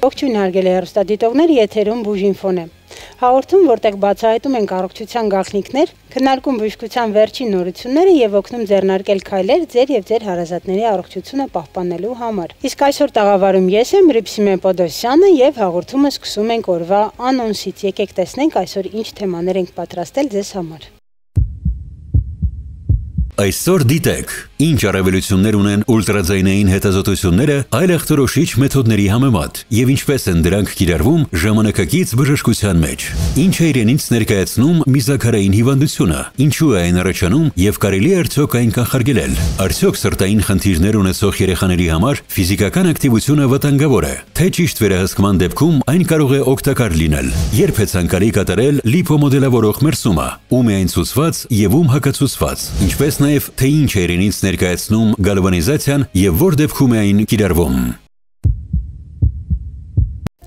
Ողջույն հարգելի հեռուստադիտողներ, եթերում բուժինֆոն է։ Հաղորդում, որտեղ բացահայտում ենք առողջության գաղտնիքներ, քննարկում բժշկության վերջին նորությունները եւ օգնում ձեռնարկել քայլեր ձեր եւ ձեր հարազատների առողջությունը պահպանելու համար։ Իսկ այսօր տաղավարում ես եմ Ռիփսիմե Պոդոսյանը եւ հաղորդումը սկսում ենք օրվա անոնսից։ Եկեք տեսնենք այսօր ինչ թեմաներ ենք պատրաստել ձեզ համար։ Այսօր դիտեք, ինչ առավելություններ ունեն ուլտրաձայնային հետազոտությունները այլ ախտորոշիչ մեթոդների համեմատ եւ ինչպես են դրանք կիրառվում ժամանակակից բժշկության մեջ։ Ինչ է իրենից ներկայացնում միզաքարային հիվանդությունը, ինչու է այն առաջանում եւ կարելի է արդյոք այն կանխարգելել։ Արդյոք սրտային խնդիրներ ունեցող երեխաների համար ֆիզիկական ակտիվությունը վտանգավոր է, թե ճիշտ վերահսկման դեպքում այն կարող է օգտակար լինել։ Երբ է ցանկալի կատարել լիպոմոդելավորող մերսումը, ում է այն ցուցված եւ ում հակացուցված, ինչպես նաև թե ինչ է իրենից ներկայացնում գալվանիզացիան եւ որ դեպքում է այն կիրառվում։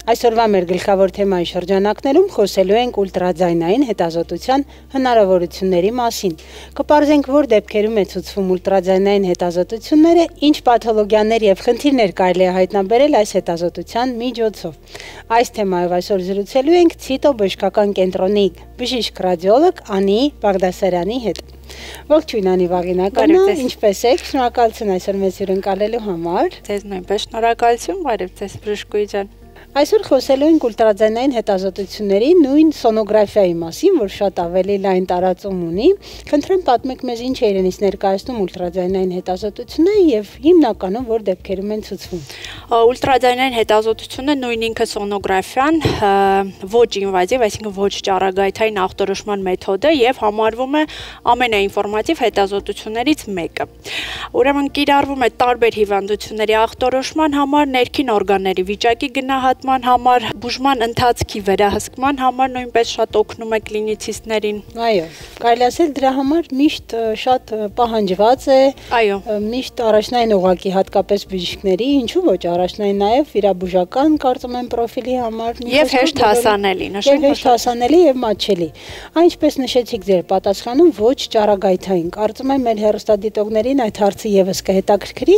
Այսօրվա մեր գլխավոր թեմայի շրջանակներում խոսելու ենք ուլտրաձայնային հետազոտության հնարավորությունների մասին։ Կպարզենք, որ դեպքերում է ցուցվում ուլտրաձայնային հետազոտությունները, ինչ պաթոլոգիաներ եւ խնդիրներ կարելի է հայտնաբերել այս հետազոտության միջոցով։ Այս թեմայով այսօր զրուցելու ենք Ցիտո բժշկական կենտրոնի բժիշկ ռադիոլոգ Անի Բաղդասարյանի հետ։ Ողջույն Անի Վաղինականը, ինչպե՞ս եք։ Շնորհակալություն այսօր մեզ հյուրընկալելու համար։ Ձեզ նույնպես շնորհակալություն, բարև ձեզ բժշկուհի ջան։ Այսօր խոսելու ենք ուլտրաձայնային հետազոտությունների նույն սոնոգրաֆիայի մասին, որ շատ ավելի լայն տարածում ունի։ Խնդրեմ պատմեք մեզ ինչ է իրենից ներկայացնում ուլտրաձայնային հետազոտությունը եւ հիմնականում որ դեպքերում են ցուցվում։ Ուլտրաձայնային հետազոտությունը նույն ինքը սոնոգրաֆիան ոչ ինվազիվ, այսինքն ոչ ճառագայթային ախտորոշման մեթոդ է եւ համարվում է ամենաինֆորմատիվ հետազոտություններից մեկը։ Ուրեմն կիրառվում է տարբեր հիվանդությունների ախտորոշման համար, ներքին օրգանների վիճակի գնահատման համար, բուժման ընթացքի վերահսկման համար նույնպես շատ օգնում է կլինիցիստներին։ Այո, կարելի ասել դրա համար միշտ շատ պահանջված է։ Այո, միշտ առաջնային ուղղակի հատկապես բժիշկների, ինչու ոչ առաջնային նաև վիրաբուժական կարծում եմ պրոֆիլի համար եւ հեշտ հասանելի, նշենք հեշտ հասանելի եւ մատչելի։ Այնպես նշեցիք ձեր պատասխանում ոչ ճառագայթային։ Կարծում եմ մեր հեռուստադիտողներին այդ հարցը եւս կհետաքրքրի,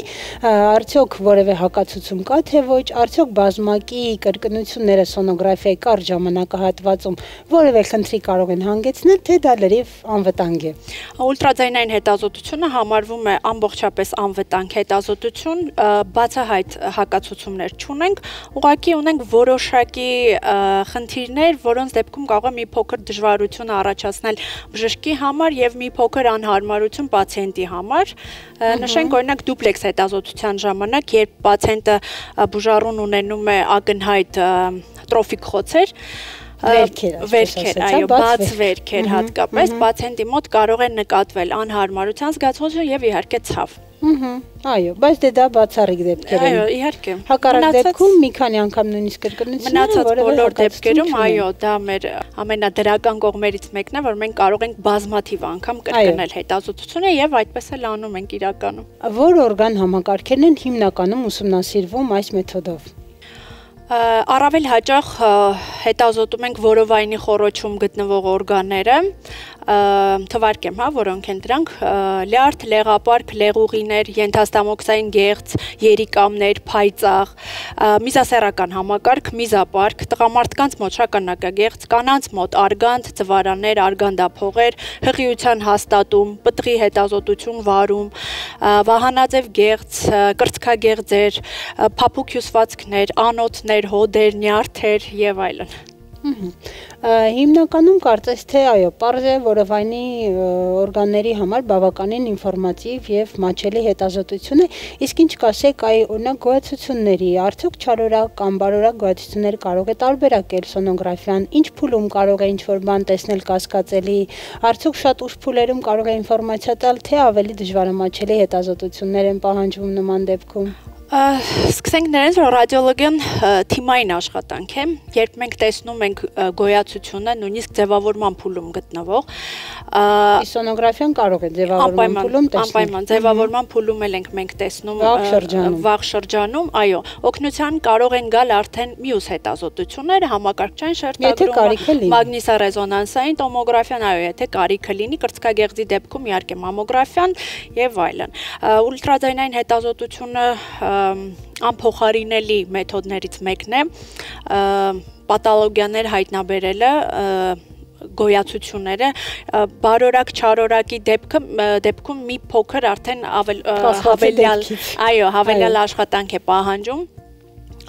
արդյոք որևէ հակացություն կա թե ոչ, արդյոք բազմակի կրկնությունները սոնոգրաֆիայի կարճ ժամանակահատվածում որևէ խնդրի կարող են հանգեցնել, թե դա լրիվ անվտանգ է։ Ուլտրաձայնային հետազոտությունը համարվում է ամբողջապես անվտանգ հետազոտություն, բացահայտ հակացություններ չունենք, ուղղակի ունենք որոշակի խնդիրներ, որոնց դեպքում կարող է մի փոքր դժվարություն առաջացնել բժշկի համար եւ մի փոքր անհարմարություն պացիենտի համար։ Նշենք օրինակ դուպլեքս հետազոտության ժամանակ, երբ պացիենտը բուժառուն ունենում է ակնհայտ տրոֆիկ խոցեր, վերքեր, այո, բաց վերքեր հատկապես, պացիենտի մոտ կարող է նկատվել անհարմարության զգացողություն եւ իհարկե ցավ։ Այո, բայց դա բացառիկ դեպքեր են։ Այո, իհարկե։ Հակառակ դեպքում մի քանի անգամ նույնիսկ կրկնությունները, մնացած բոլոր դեպքերում, այո, դա մեր ամենադրական կողմերից մեկն է, որ մենք կարող ենք բազմաթիվ անգամ կրկնել հետազոտությունը եւ այդպես էլ անում ենք իրականում։ Որ օրգան համակարգերն են հիմնականում ուսումնասիրվում այս մեթոդով։ Առավել հաճախ հետազոտում ենք որովայնի խոռոչում գտնվող օրգանները, թվարկեմ, որոնք են դրանք՝ լյարդ, լեղապարկ, լեղուղիներ, ենթաստամոքսային գեղձ, երիկամներ, փայծաղ, միզասեռական համակարգ, միզապարկ, տղամարդկանց մոտ շագանակագեղձ, կանանց մոտ արգանդ, ծվարաններ, արգանդափողեր, հղիության հաստատում, պտղի հետազոտություն վարում, վահանաձև գեղձ, կրծքագեղձեր, փափուկ հյուսվածքներ, անոթներ, հոդեր, նյարդեր եւ այլն։ Հիմնականում կարծես թե այո, պարզ է որովայնի օրգանների համար բավականին ինֆորմատիվ եւ մատչելի հետազոտություն է, իսկ ինչ կասեք այ օրինակ գոյացությունների, արդյոք չարորակ կամ բարորակ գոյացություններ կարող է տարբերակել սոնոգրաֆիան, ինչ փուլում կարող է ինչ-որ բան տեսնել կասկածելի, արդյոք շատ ուշ փուլերում կարող է ինֆորմացիա տալ, թե ավելի դժվարամատչելի հետազոտություններ են պահանջվում նման դեպքում։ Սկսենք նրանից, որ ռադիոլոգիան թիմային աշխատանք է, երբ մենք տեսնում ենք գոյացությունը, նույնիսկ ձևավորման փուլում գտնվող, Սոնոգրաֆիան կարող է ձևավորման փուլում տեսնել։ Անպայման ձևավորման փուլում էլ ենք մենք տեսնում վաղ շրջանում, այո, օգնության կարող են գալ արդեն մյուս հետազոտությունները, համակարգչային շերտագրում, մագնիսառեզոնանսային տոմոգրաֆիան, այո, եթե կարիքը լինի, կրծքագեղձի դեպքում իհարկե մամոգրաֆիան եւ այլն։ Ուլտրաձայնային հետազոտությունը անփոխարինելի մեթոդներից մեկն է պաթոլոգիաներ հայտնաբերելը գոյացությունները բարորակ չարորակի դեպքում մի փոքր արդեն հավելյալ աշխատանք է պահանջում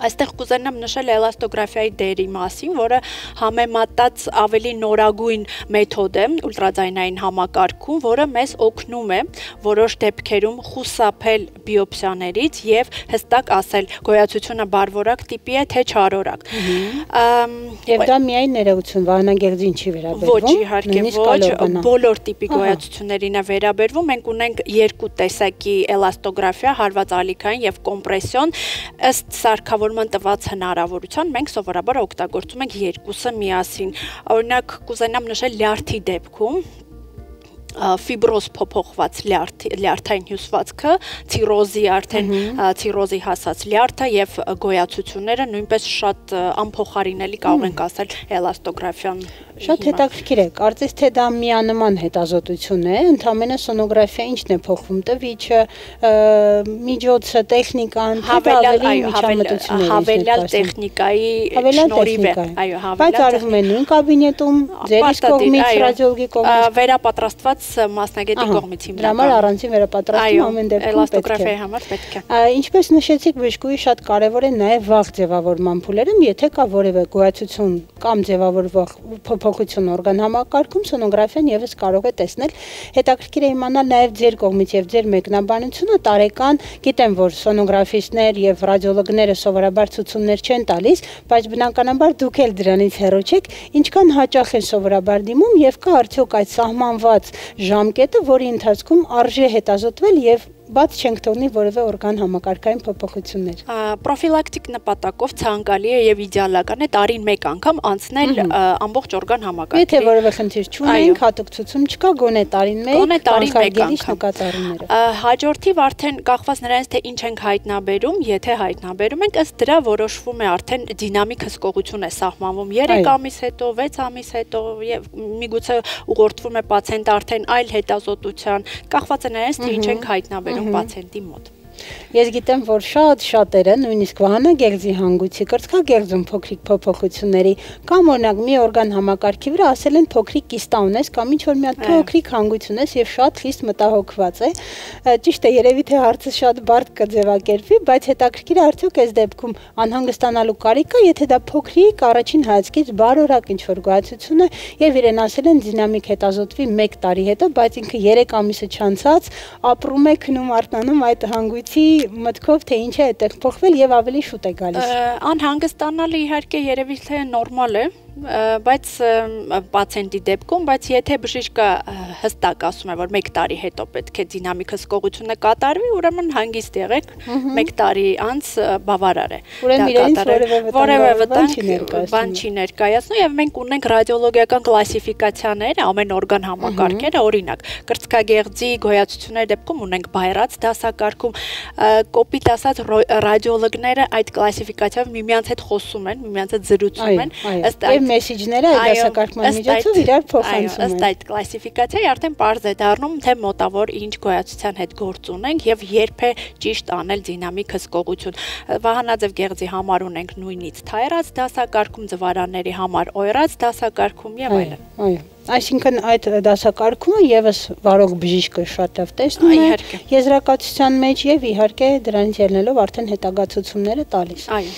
Այստեղ կուզենամ նշել էլաստոգրաֆիայի դերի մասին, որը համեմատած ավելի նորագույն մեթոդ է ուլտրաձայնային համակարգում, որը մեզ օգնում է որոշ դեպքերում խուսափել բիոպսիաներից եւ հստակ ասել գոյացությունը բարվորակ տիպի է թե չարորակ։ Եվ դա միայն ներողություն Վահանագեղձին չի վերաբերվում։ Ոչ, իհարկե ոչ, բոլոր տիպի գոյացություններին է վերաբերվում։ Մենք ունենք երկու տեսակի էլաստոգրաֆիա, հարված ալիքային եւ կոմպրեսիոն, ըստ սարքավոր տված հնարավորության մենք սովորաբար օգտագործում ենք երկուսը միասին։ Օրինակ կուզենամ նշել լյարդի դեպքում ֆիբրոզ փոփոխված լյարդային հյուսվածքը, ցիրոզի հասած լյարդը եւ գոյացությունները նույնպես շատ անփոխարինելի կարող ենք ասել էլաստոգրաֆիան։ Շատ հետաքրքիր է, կարծես թե դա միանման հետազոտություն է, ընդհանրապես սոնոգրաֆիա ինչն է փոխվում, տվիճը, միջոցը, տեխնիկան, հավելյալ տեխնիկայի շնորհիվ է, այո, բայց արվում է նույն կաբինետում, ձեր իսկ կողմից, ռադիոլոգի կողմից, վերապատրաստված մասնագետի կողմից հիմնական։ Դրա համար առանցին վերապատրաստում ամեն դեպքում էլաստոգրաֆիայի համար պետք է։ Ինչպես նշեցիք, բժշկուհի շատ կարևոր է նաև վաղ ձևավորման փուլերը, եթե կա որևէ գոյացություն կամ ձևավորվող փոփոխություն օրգան համակարգում, սոնոգրաֆիան եւս կարող է տեսնել։ Հետաքրքիր է իմանալ նաև ձեր կողմից եւ ձեր մեկնաբանությունը տարեկան, գիտեմ, որ սոնոգրաֆիստներ եւ ռադիոլոգները սովորաբար ցուցումներ չեն տալիս, բայց բնականաբար դուք էլ դրանից հեռու չեք, ինչքան հաճախ են սովորաբար դիմում եւ կա արդյոք այդ սահմանված ժամկետը, որի ընթացքում արժե հետազոտվել եւ բաց չենք թողնի որևէ օրգան համակարգային փոփոխություններ։ Պրոֆիլակտիկ նպատակով ցանկալի է եւ իդեալական է տարին մեկ անգամ անցնել ամբողջ օրգան համակարգի։ Եթե որևէ խնդիր չունենք, հատուկ ցուցում չկա, գոնե տարին մեկ նկատառումները։ Հաջորդիվ արդեն կախված նրանից թե ինչ ենք հայտնաբերում, եթե հայտնաբերում ենք, ըստ դրա որոշվում է արդեն դինամիկ հսկողություն է սահմանվում 3 ամիս հետո, 6 ամիս հետո եւ միգուցե ուղղորդվում է պացիենտը արդեն այլ հետազոտության, կախված է նրանից թե ինչ ենք հայտնաբերում պացիենտի մոտ։ Ես գիտեմ, որ շատերը, նույնիսկ Վահանագեղձի հանգույցի կրծքագեղձում փոքրիկ փոփոխությունների կամ օրինակ մի օրգան համակարգի վրա ասել են փոքրիկ կիստա ունես կամ ինչ որ մի հատ փոքրիկ հանգույց ունես եւ շատ խիստ մտահոգված է։ Ճիշտ է, երևի թե հարցը շատ բարդ կձևակերպվի, բայց հետաքրքիր է արդյոք այս դեպքում անհանգստանալու կարիք կա, եթե դա փոքրիկ առաջին հայացքից բարորակ ինչ որ գոյացություն է եւ իրեն ասել են դինամիկ հետազոտվի 1 տարի հետո, բայց ինքը 3 ամիսը չանցած ապրում է, քնում արթնանում այդ հանգույցի մտքով թե ինչ է այդտեղ փոխվել եւ ավելի շուտ է գալիս։ Անհանգստանալը իհարկե երևի թե նորմալ է, բայց պացիենտի դեպքում, բայց եթե բժիշկը հստակ ասում է, որ 1 տարի հետո պետք է դինամիկ հսկողությունը կատարվի, ուրեմն հանգիստ եղեք, 1 տարի անց բավարար է։ Ուրեմն իրենից որևէ բան չի ներկայացնում եւ մենք ունենք ռադիոլոգիական կլասիֆիկացիաներ, ամեն օրգան համակարգերը, օրինակ, կրծքագեղձի գոյացությունների դեպքում ունենք բայրած դասակարգում, կոպիտ ասած ռադիոլոգները այդ կլասիֆիկացիայով միմյանց հետ խոսում են, միմյանց հետ զրուցում են, ըստ մեսիջները այդ դասակարգման միջոցով իրար փոխանցում են։ Ըստ այդ կլասիֆիկացիայի արդեն պարզ է դառնում, թե մոտավոր ինչ գոյացության հետ գործ ունենք եւ երբ է ճիշտ անել դինամիկ հսկողություն։ Վահանաձև գեղձի համար ունենք նույնից թայրած դասակարգում, ձվարանների համար օյրած դասակարգում եւ այլն։ Այո։ Այսինքն այդ դասակարգումը եւս վարող բժիշկը շատ լավ տեսնում է եզրակացության մեջ եւ իհարկե դրանից ելնելով արդեն հետագա ցուցումները տալիս։ Այո։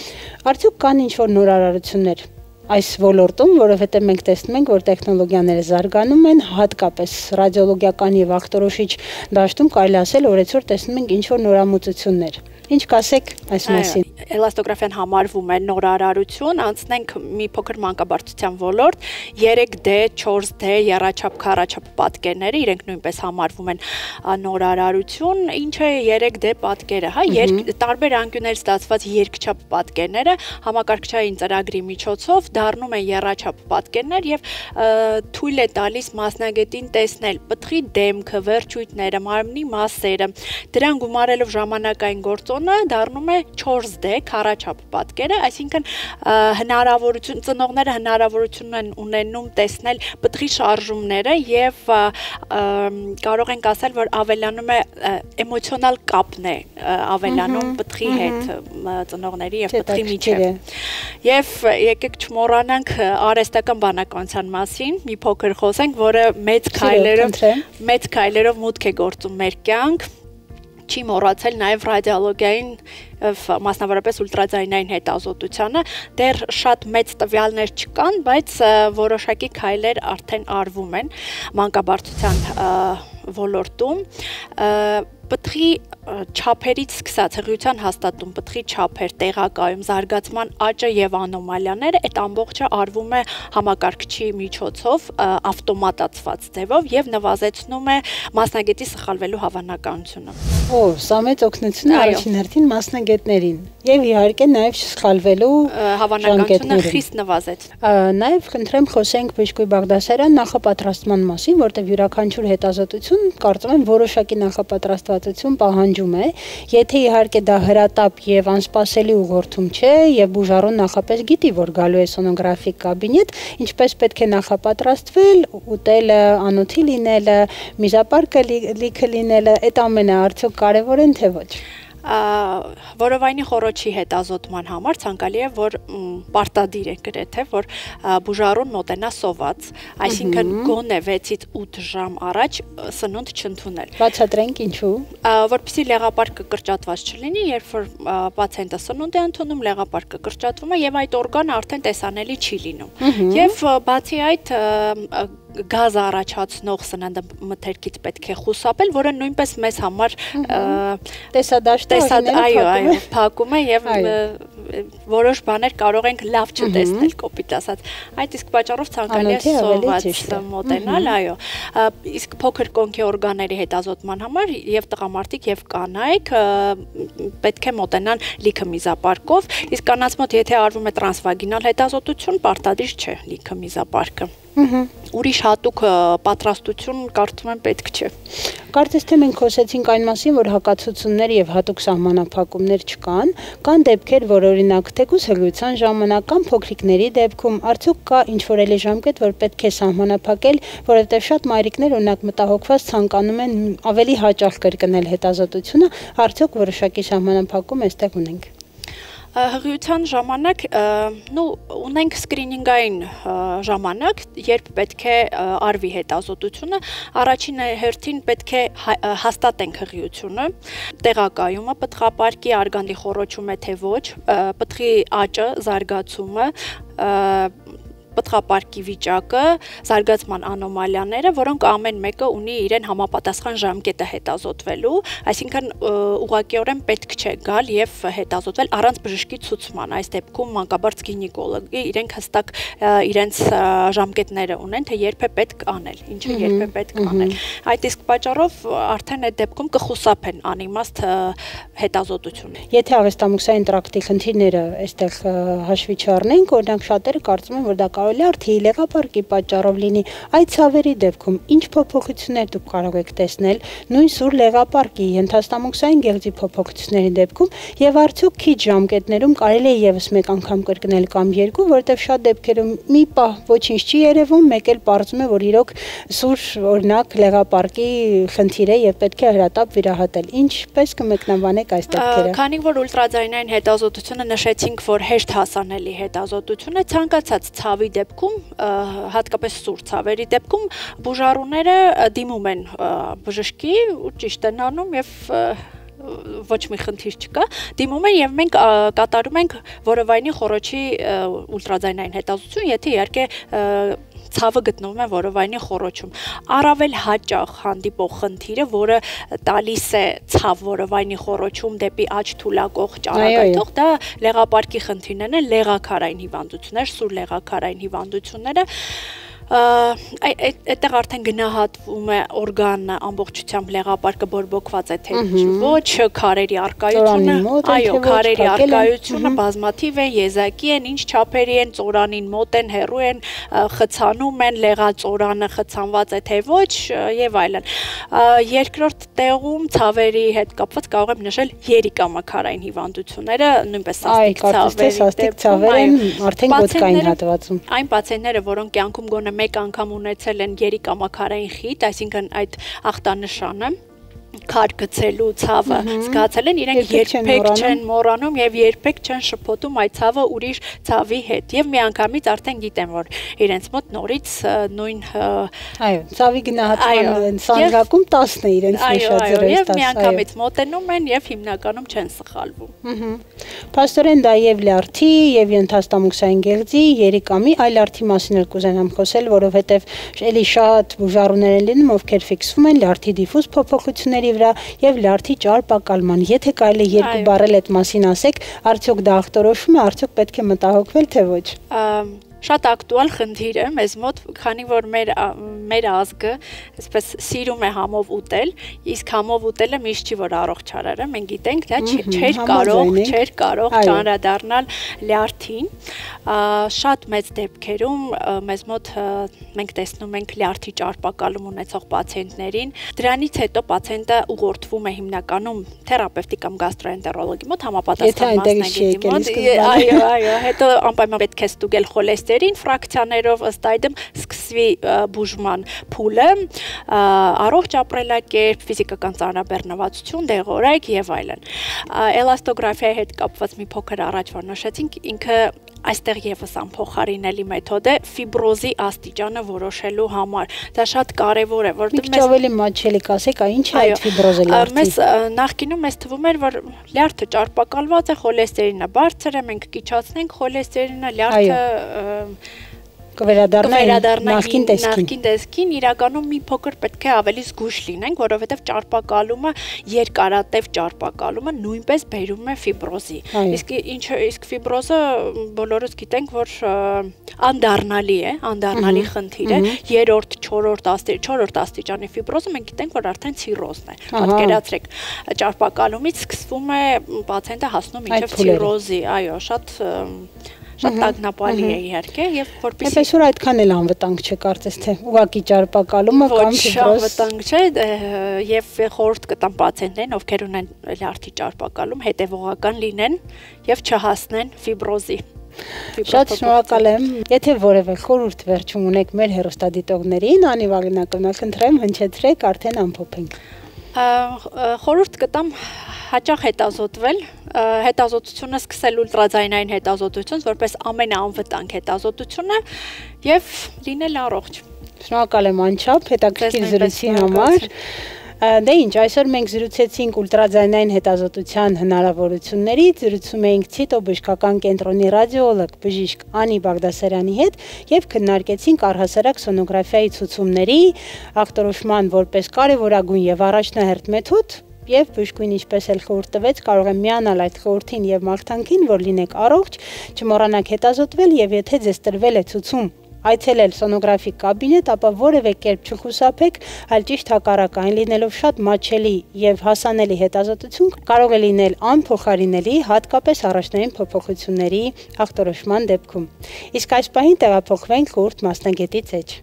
Արդյոք կան ինչ որ նորարարություններ այս ոլորտում, որովհետև մենք տեսնում ենք, որ տեխնոլոգիաները զարգանում են, հատկապես ռադիոլոգիական եւ ախտորոշիչ դաշտում կարելի ասել օրեցօր տեսնում ենք ինչ որ նորամուծություններ։ Ինչ կասեք այս մասին։ Էլաստոգրաֆիան համարվում է նորարարություն, անցնենք մի փոքր մանկաբարձության ոլորտ, 3D, 4D, եռաչափ, քառաչափ պատկերները, իրենք նույնպես համարվում են նորարարություն, ինչ է 3D պատկերը, հա, տարբեր անկյուններից ստացված երկչափ պատկերները համակարգչային ծրագրի միջոցով դառնում են եռաչափ պատկերներ եւ թույլ է տալիս մասնագետին տեսնել պտղի դեմքը, վերջույթները, մարմնի մասերը, դրան գումարելով ժամանակային գործոն հետազոտությունը դառնում է 4D քառաչափ պատկերը, այսինքն ծնողները հնարավորություն են ունենում տեսնել պտղի շարժումները եւ կարող ենք ասել, որ ավելանում է էմոցիոնալ կապն է ավելանում պտղի հետ ծնողների եւ պտղի միջեւ։ Եվ եկեք չմոռանանք արհեստական բանականության մասին, մի փոքր խոսենք, որը մեծ քայլերով մուտք է գործում մեր կյանք, չի մոռացել նաև ռադիոլոգիային, մասնավորապես ուլտրաձայնային հետազոտությանը, դեռ շատ մեծ տվյալներ չկան, բայց որոշակի քայլեր արդեն արվում են մանկաբարձության ոլորտում, պտղի չափերից սկսած հղիության հաստատում, պտղի չափեր, տեղակայում, զարգացման աճը եւ անոմալիաները, այդ ամբողջը արվում է համակարգչի միջոցով, ավտոմատացված ձևով եւ նվազեցնում է մասնագետի սխալվելու հավանականությունը։ Սա մեծ օգնություն է առաջին հերթին մասնագետներին եւ իհարկե նաեւ սխալվելու հավանականությունը խիստ նվազեցնում։ Նաեւ խնդրեմ խոսենք Բժշկուհի Բաղդասարյան նախապատրաստման մասին, որտեղ յուրաքանչյուր հետազոտություն կարծում եմ որոշակի նախապատրաստվածություն պահանջում է, եթե իհարկե դա հրատապ եւ անսպասելի ուղղորդում չէ եւ բուժառուն նախապես գիտի, որ գալու է սոնոգրաֆիկ կաբինետ, ինչպես պետք է նախապատրաստվել, ուտելը, անոթի լինելը, միզապարկը լիքը լինելը, այդ ամենը արդյոք կարևոր են թե ոչ։ Որովայնի խոռոչի հետազոտման համար ցանկալի է, որ պարտադիր է գրեթե, որ բուժառուն մոտենա սոված, այսինքն գոնե 6-ից 8 ժամ առաջ սնունդ չընդունել։ Բացատրենք ինչու։ Որպեսզի լեղապարկը կրճատված չլինի, երբ որ պացիենտը սնունդ է ընդունում, լեղապարկը կրճատվում է եւ այդ օրգանը արդեն տեսանելի չի լինում։ Եվ բացի այդ գազ առաջացնող սննդամթերքից պետք է խուսափել, որը նույնպես մեզ համար տեսադաշտը փակում է եւ որոշ բաներ կարող ենք լավ չտեսնել, կոպիտ ասած։ Այդ իսկ պատճառով ցանկալի է սոված մոտենալ, այո։ Իսկ փոքր կոնքի օրգանների հետազոտման համար եւ տղամարդիկ եւ կանայք պետք է մոտենան լիքը միզապարկով, իսկ կանանց մոտ եթե արվում է տրանսվագինալ հետազոտություն, պարտադիր չէ լիքը միզապարկը։ Ուրիշ հատուկ պատրաստություն կարծում եմ պետք չէ։ Կարծես թե մենք խոսեցինք այն մասին, որ հակացություններ եւ հատուկ սահմանափակումներ չկան, կան դեպքեր, որ օրինակ թեկուզ հղիության ժամանակ կամ փոքրիկների դեպքում արդյոք կա ինչ-որ էլի ժամկետ, որ պետք է սահմանափակել, որովհետեւ շատ մայրիկներ օրինակ մտահոգված ցանկանում են ավելի հաճախ կրկնել հետազոտությունը, արդյոք որոշակի սահմանափակում այստեղ ունենք։ Հղիության ժամանակ ունենք սկրինինգային ժամանակ, երբ պետք է արվի հետազոտությունը, առաջին հերթին պետք է հաստատենք հղիությունը, տեղակայումը, պտղապարկի արգանդի խոռոչում է թե ոչ, պտղի աճը, զարգացումը, պտղապարկի վիճակը, զարգացման անոմալիաները, որոնք ամեն մեկը ունի իրեն համապատասխան ժամկետը հետազոտվելու, այսինքն ուղղակիորեն պետք չէ գալ եւ հետազոտվել առանց բժշկի ցուցման, այս դեպքում մանկաբարձ գինեկոլոգի իրենք հստակ իրենց ժամկետները ունեն, թե երբ է պետք անել, ինչը երբ է պետք անել։ Այդ իսկ պատճառով արդեն այդ դեպքում կխուսափեն անիմաստ հետազոտություն։ Եթե արհեստամոքսային տրակտի խնդիրները այստեղ հաշվի չառնենք, օրինակ շատերը կարծում են, որ դա կարելի արդի լեղապարկի պատճառով լինի, այդ ցավերի դեպքում ինչ փոփոխություններ դուք կարող եք տեսնել նույն սուր լեղապարկի ենթաստամոքսային գեղձի փոփոխությունների դեպքում եւ արդյոք քիչ ժամկետներում կարելի է եւս մեկ անգամ կրկնել կամ երկու, որովհետեւ շատ դեպքերում մի պահ ոչինչ չի երևում, մեկ էլ պարզում է, որ իրոք սուր օրինակ լեղապարկի խնդիր է եւ պետք է հրատապ վիրահատել։ Ինչպես կմեկնաբանեք այս դեպքերը։ Քանի որ ուլտրաձայնային հետազոտությունը նշեցինք, որ հեշտ հասանելի հետազոտություն է, ցանկացած ցավի դեպքում, հատկապես սուր ցավերի դեպքում, բուժառուները դիմում են բժշկի ու ճիշտ են անում եւ ոչ մի խնդիր չկա, դիմում են եւ մենք կատարում ենք որովայնի խոռոչի ուլտրաձայնային հետազոտություն, եթե իհարկե ցավը գտնվում է որովայնի խոռոչում։ Առավել հաճախ հանդիպող խնդիրը, որը տալիս է ցավ որովայնի խոռոչում դեպի աջ թուլակող ճառագայթող, դա լեղապարկի խնդիրներն են, լեղաքարային հիվանդություններ, սուր լեղաքարային հիվանդությունները, այդտեղ արդեն գնահատվում է օրգանը ամբողջությամբ լեղապարկը բորբոքված է թե ոչ, քարերի արկայությունը, այո, քարերի արկայությունը բազմաթիվ է, եզակի են, ինչ չափերի են, ծորանին մոտ են, հեռու են, խցանում են, լեղածորանը խցանված է թե ոչ եւ այլն։ Երկրորդ տեղում ցավերի հետ կապված կարող եմ նշել երիկամաքարային հիվանդությունները, նույնպես սաստիկ ցավեր արդեն գոտկային հատվածում։ Այն պացիենտները, որոնք կյանքում գոնե մեկ անգամ ունեցել են երիկամաքարային խիտ, այսինքն այդ ախտանշանը քար գցելու ցավը զգացել են, իրենք երբեք չեն մոռանում եւ երբեք չեն շփոթում այդ ցավը ուրիշ ցավի հետ եւ միանգամից արդեն գիտեն, որ իրենց մոտ նորից նույն ցավի գնահատման սանդղակում 10-ն է իրենց նշած եւ միանգամից մոտենում են եւ հիմնականում չեն սխալվում։ Փաստորեն դա եւ լյարդի եւ ենթաստամոքսային գեղձի, երիկամի, այլ լյարդի մասին էլ կուզենամ խոսել, որովհետեւ էլի շատ բուժառուներ են լինում, ովքեր ֆիքսվում են լյարդի դիֆուզ փոփոխությունների վրա եւ լյարդի ճարպակալման։ Եթե կարելի է երկու բառել այդ մասին ասեք, արդյոք դա ախտորոշում է, արդյոք պետք է մտահոգվել թե ոչ։ Շատ ակտուալ խնդիր է մեզ մոտ, քանի որ մեր ազգը այսպես սիրում է համով ուտել, իսկ համով ուտելը միշտ չի որ առողջ արարը, մենք գիտենք, դա չէր կարող ճանրադառնալ լյարդին։ Շատ մեծ դեպքերում մեզ մոտ մենք տեսնում ենք լյարդի ճարպակալում ունեցող պացիենտներին, դրանից հետո պացիենտը ուղղորդվում է հիմնականում թերապևտի կամ գաստրոենտերոլոգի մոտ, համապատասխան մասնագետի մոտ, այո, հետո անպայման պետք է ստուգել խոլեստերին ֆրակցիաներով, ըստ այդմ սկսվի բուժման փուլը, առողջ ապրելակերպ, ֆիզիկական ծանրաբեռնվածություն, դեղորայք եւ այլն։ Էլաստոգրաֆիայի հետ կապված մի փոքր առաջ որ նշեցինք, ինքը այստեղ եւս անփոխարինելի մեթոդ է ֆիբրոզի աստիճանը որոշելու համար։ Դա շատ կարեւոր է, որտեղ մեզ ավելի մատչելի կասեք, ինչ է այդ ֆիբրոզը լյարդի։ Մեզ նախկինում մեզ թվում էր, որ լյարդը ճարպակալված է, խոլեստերինը բարձր է, մենք կիչացնենք խոլեստերինը, լյարդը կվերադառնա նախկին տեսքին, իրականում մի փոքր պետք է ավելի զգույշ լինենք, որովհետև ճարպակալումը, երկարատև ճարպակալումը նույնպես բերում է ֆիբրոզի։ Իսկ ֆիբրոզը բոլորս գիտենք, որ անդառնալի է, անդառնալի խնդիր է, 3-րդ, 4-րդ աստիճանի ֆիբրոզը մենք գիտենք, որ արդեն ցիրոզն է։ Պատկերացրեք, ճարպակալումից սկսվում է պացիենտը հասնում մինչև ցիրոզի, այո, շատ տագնապալի է իհարկե եւ որպեսզի Այնպես որ այդքան էլ անվտանգ չէ կարծես թե ուղղակի ճարպակալումը կամ ֆիբրոզ անվտանգ չէ եւ խորհուրդ կտամ պացիենտներին, ովքեր ունեն լյարդի ճարպակալում, հետեւողական լինեն եւ չհասնեն ֆիբրոզի։ Շատ շնորհակալ եմ։ Եթե որևէ խորհուրդ վերջում ունեք մեր հեռուստադիտողներին, անիվագնակը խնդրեմ հնչեցրեք, արդեն ամփոփենք։ Խորհուրդ կտամ հաճախ հետազոտվել, հետազոտությունը սկսել ուլտրաձայնային հետազոտությունից, որպես ամենաանվտանգ հետազոտությունը եւ լինել առողջ։ Շնորհակալ եմ անչափ հետաքրքիր զրույցի համար։ Դե ինչ, այսօր մենք զրուցեցինք ուլտրաձայնային հետազոտության հնարավորություններից, զրուցում էինք Ցիտո բժշկական կենտրոնի ռադիոլոգ բժիշկ Անի Բաղդասարյանի հետ եւ քննարկեցինք առհասարակ սոնոգրաֆիայի ցուցումների ախտորոշման որպես կարևորագույն եւ առաջնահերթ մեթոդ եւ բժշկուին ինչպես էլ խորհուրդ տվեց, կարող եմ միանալ այդ խորհրդին եւ մաղթանքին, որ լինեք առողջ, չմոռանաք հետազոտվել եւ եթե ձեզ տրվել է ցուցում այցելել սոնոգրաֆիկ կաբինետ, ապա որևէ կերպ չխուսափեք, այլ ճիշտ հակառակը, այն լինելով շատ մատչելի եւ հասանելի հետազոտություն, կարող է լինել անփոխարինելի, հատկապես առաջնային փոփոխությունների ախտորոշման դեպքում։ Իսկ այս պահին տեղափոխվենք խորհուրդ մասնագետից էջ։